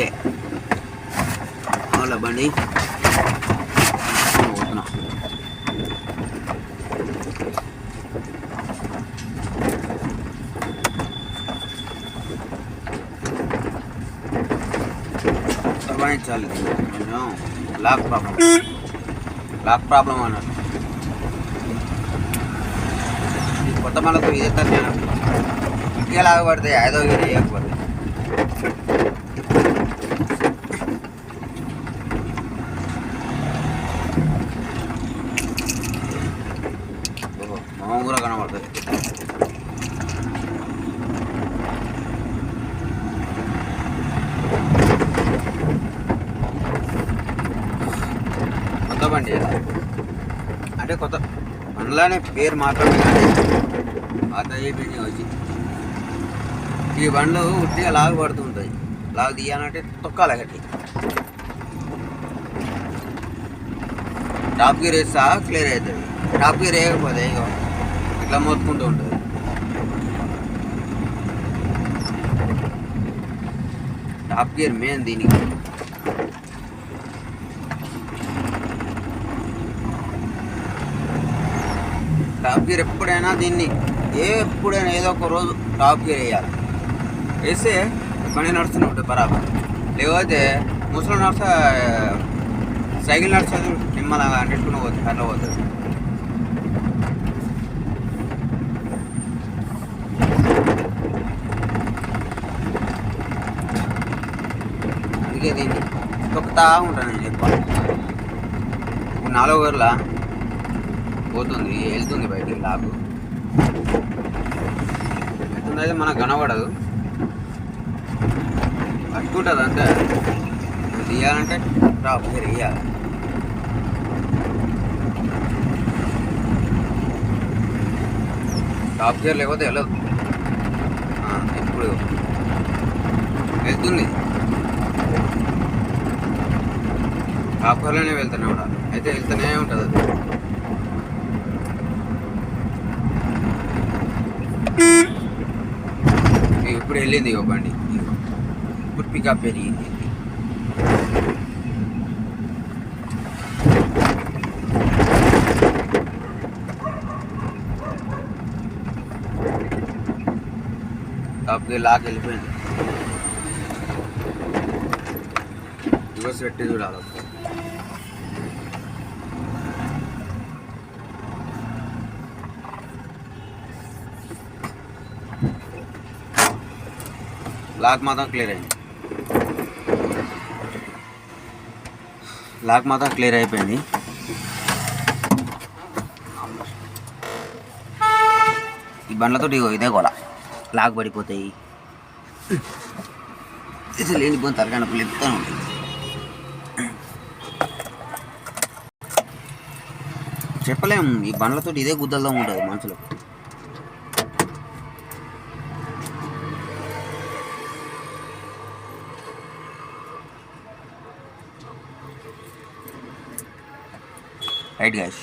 ఇప్పుడే అవునా బండి పోతున్నా. సర్వాయించాలి నేను లాక్ ప్రాబ్లం అన్నట్టు. కొత్త మళ్ళీ ఇదే సార్ నేను ఇంటికే లాగబడితే ఐదో గిరి వేయకపోతే మొహం కూడా కనబడుతుంది. కొత్త బండి అంటే కొత్త బండ్లానే పేరు మాత్రమే కానీ పాత అయిపోయింది వచ్చి. ఈ బండ్లు ఉట్టిగా లాగు పడుతుంటాయి. లాగు తీయాలంటే తొక్కాలి గట్టి. టాప్ గేర్ వేస్తా క్లియర్ అవుతుంది. టాప్ గేర్ వేయకపోతే ఇక ఇట్లా మోసుకుంటూ ఉంటుంది. టాప్ గేర్ మెయిన్ దీనికి. టాప్ గేర్ ఎప్పుడైనా దీన్ని ఎప్పుడైనా ఏదో ఒక రోజు టాప్ గేర్ వేయాలి. వేస్తే బండి నడుస్తూనే ఉంటుంది బరాబర్. లేకపోతే ముసలి నడుస్తా సైకిల్ నడుస్తుంది నిమ్మలాగా నెట్టుకుని పోతుంది అట్లా పోతుంది. అందుకే దీన్ని తొక్కుతా ఉంటాను నేను ఎక్కువ. ఇప్పుడు 4వ గేర్లా పోతుంది వెళ్తుంది బయటికి లాగు వెళ్తుంది. అయితే మనకు కనబడదు పట్టుకుంటుంది అంతే. తీయాలంటే టాప్ గేర్ వేయాలి. టాప్ గేర్ లేకపోతే వెళ్ళదు. ఇప్పుడు వెళ్తుంది టాప్ గేర్లోనే వెళ్తూనే ఉండాలి. అయితే వెళ్తూనే ఉంటుంది అది. ఇప్పుడు వెళ్ళింది ఇగో బండి. ఇప్పుడు పికప్ పెరిగింది. టాప్ గేర్ లాక్ వెళ్ళిపోయింది. రివర్స్ పెట్టి చూడాలి. లాక్ మాత్రం క్లియర్ అయింది. లాక్ మాత్రం క్లియర్ అయిపోయింది. ఈ బండ్లతో ఇదే గోల. లాక్ పడిపోతాయి. ఇది లేనిపోయిన తరగని నొప్పులు ఎత్తుతూనే ఉంటాయి. చెప్పలేము ఈ బండ్లతో ఇదే గుద్దల్లో ఉంటుంది మనుషులకు. Right guys.